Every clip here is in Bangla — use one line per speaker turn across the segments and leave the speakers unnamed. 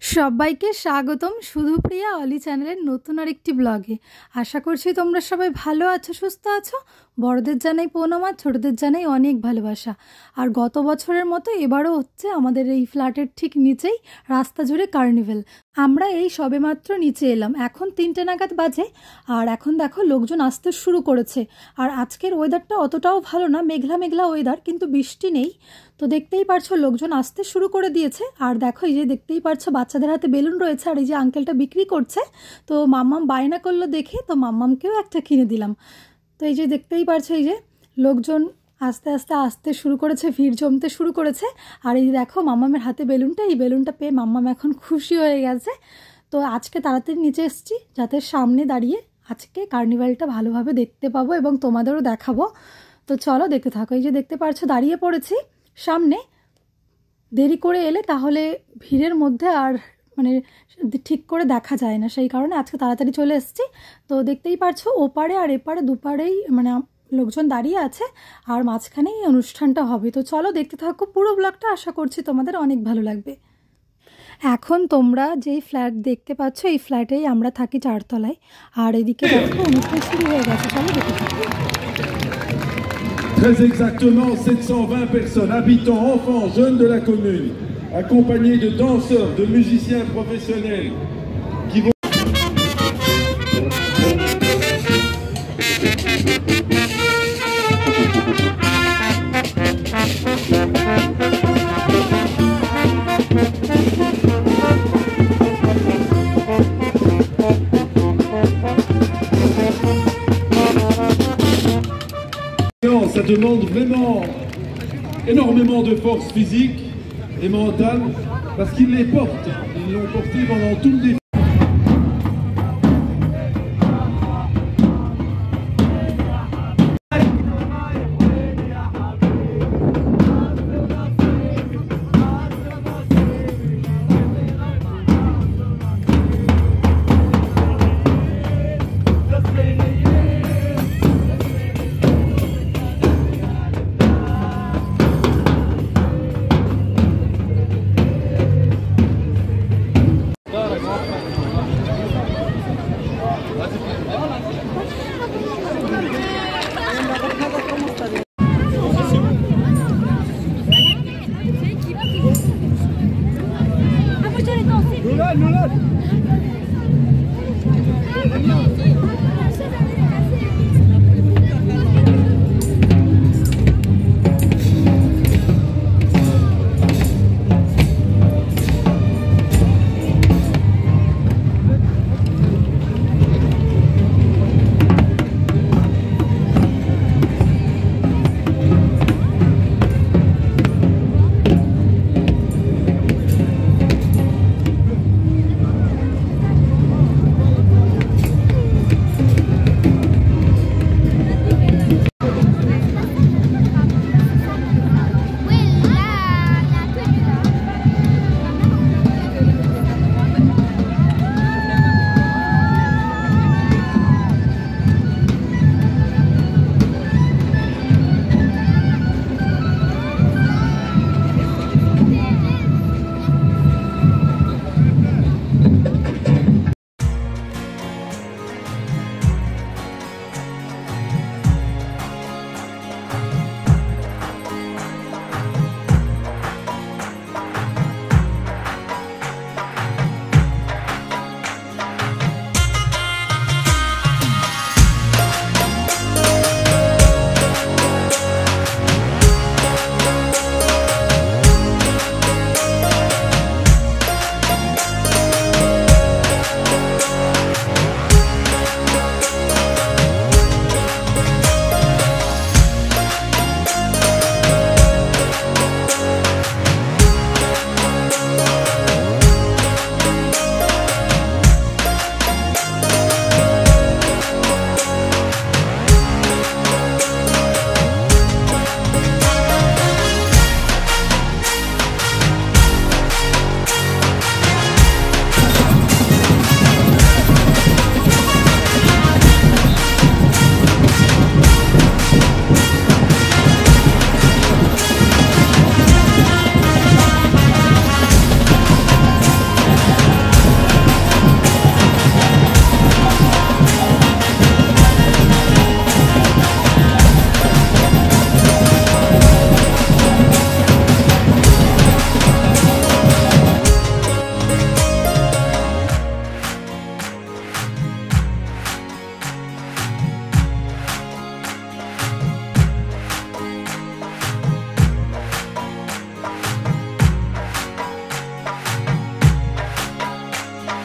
সবাইকে স্বাগতম সুধুপ্রিয়া অলি চ্যানেলের নতুন আরেকটি ব্লগে। আশা করছি তোমরা সবাই ভালো আছো, সুস্থ আছো। বড়দের জানাই প্রণাম, ছোটদের জানাই অনেক ভালোবাসা। আর গত বছরের মতো এবারও হচ্ছে আমাদের এই ফ্ল্যাটের ঠিক নিচেই রাস্তা জুড়ে কার্নিভেল। আমরা এই সবেমাত্র নিচে এলাম, এখন 3টে নাগাদ বাজে। আর এখন দেখো লোকজন আসতে শুরু করেছে। আর আজকের ওয়েদারটা অতটাও ভালো না, মেঘলা মেঘলা ওয়েদার, কিন্তু বৃষ্টি নেই। তো দেখতেই পারছো লোকজন আসতে শুরু করে দিয়েছে। আর দেখো এই যে দেখতেই পারছো বাচ্চাদের হাতে বেলুন রয়েছে, আর এই যে আঙ্কেলটা বিক্রি করছে। তো মাম্মাম বায়না করলো দেখে, তো মাম্মামকেও একটা কিনে দিলাম। তো এই যে দেখতেই পারছো এই যে লোকজন আস্তে আস্তে আসতে শুরু করেছে, ভিড় জমতে শুরু করেছে। আর এই দেখো মাম্মামের হাতে বেলুনটা, এই বেলুনটা পেয়ে মাম্মাম এখন খুশি হয়ে গেছে। তো আজকে তাড়াতাড়ি নিচে এসেছি যাতে সামনে দাঁড়িয়ে আজকে কার্নিভালটা ভালোভাবে দেখতে পাবো এবং তোমাদেরও দেখাবো। তো চলো দেখতে থাকো। এই যে দেখতে পারছো দাঁড়িয়ে পড়েছি সামনে। দেরি করে এলে তাহলে ভিড়ের মধ্যে আর মানে ঠিক করে দেখা যায় না, সেই কারণে আজকে তাড়াতাড়ি চলে এসেছি। তো দেখতেই পারছো ওপারে আর এপারে দুপারেই মানে লোকজন দাঁড়িয়ে আছে, আর মাঝখানেই অনুষ্ঠানটা হবে। তো চলো দেখতে থাকো পুরো ব্লগটা, আশা করছি তোমাদের অনেক ভালো লাগবে। এখন তোমরা যেই ফ্ল্যাট দেখতে পাচ্ছ এই ফ্ল্যাটেই আমরা থাকি 4 তলায়। আর এদিকে দেখো অনুষ্ঠান শুরু হয়ে গেছে, চলো দেখতে থাকো।
Très exactement 720 personnes, habitants, enfants, jeunes de la commune, accompagnés de danseurs, de musiciens professionnels qui vont... Ça demande vraiment énormément de force physique et mentale parce qu'ils les portent. Ils l'ont porté pendant tout le défi.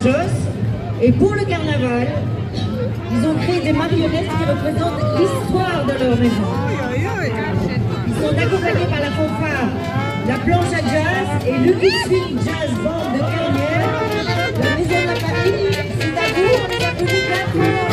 Et pour le carnaval, ils ont créé des marionnettes qui représentent l'histoire de leur maison. Ils sont accompagnés par la fanfare, la planche à jazz et le Swing Jazz Band de Carrière, la maison de la famille. C'est à vous, on les applaudit bien fort.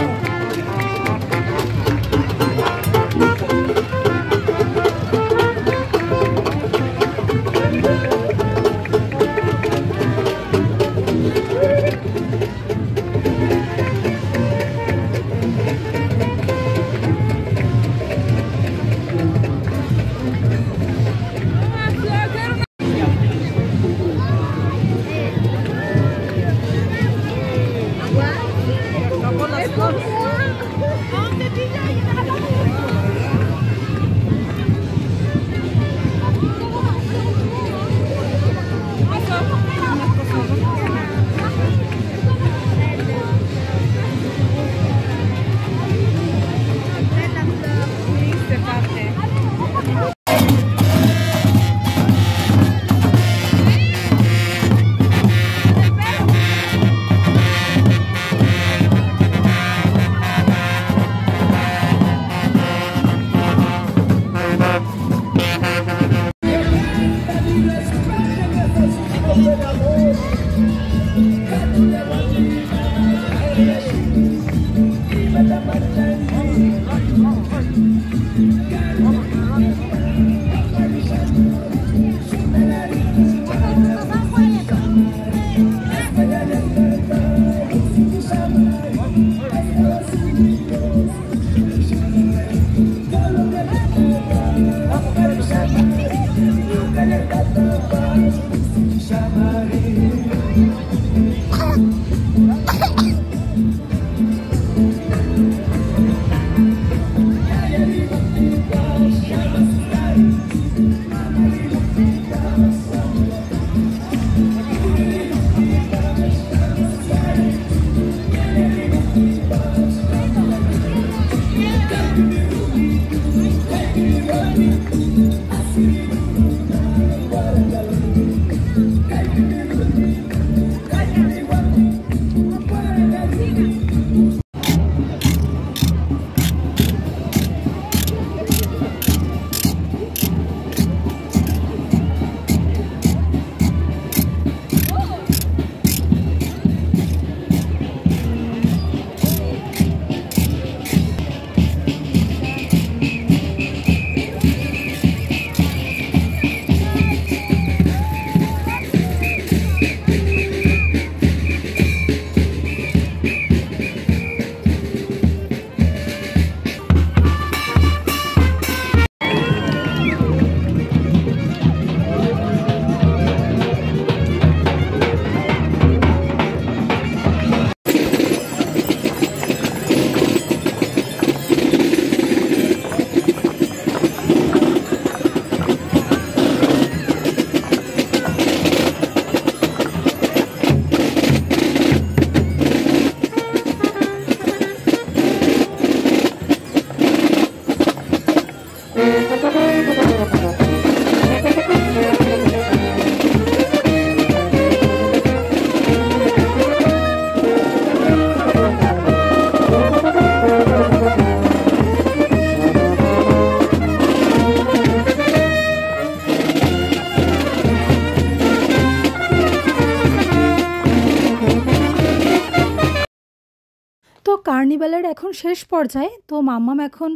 তো কার্নিভালের এখন শেষ পর্যায়ে, তো মাম্মাম এখন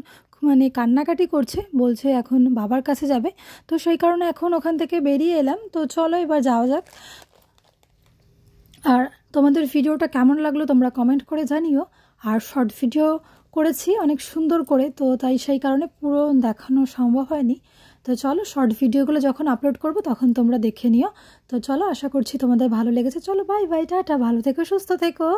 মানে কান্নাকাটি করছে, বলছে এখন বাবার কাছে যাবে। তো সেই কারণে এখন ওখান থেকে বেরিয়ে এলাম। তো চলো এবার যাওয়া যাক। আর তোমাদের ভিডিওটা কেমন লাগলো তোমরা কমেন্ট করে জানিও। আর শর্ট ভিডিও করেছি অনেক সুন্দর করে, তো তাই সেই কারণে পুরো দেখানো সম্ভব হয়নি। তো চলো শর্ট ভিডিওগুলো যখন আপলোড করব তখন তোমরা দেখে নিও। তো চলো, আশা করছি তোমাদের ভালো লেগেছে। চলো বাই বাই, টাটা, ভালো থেকো, সুস্থ থেকো।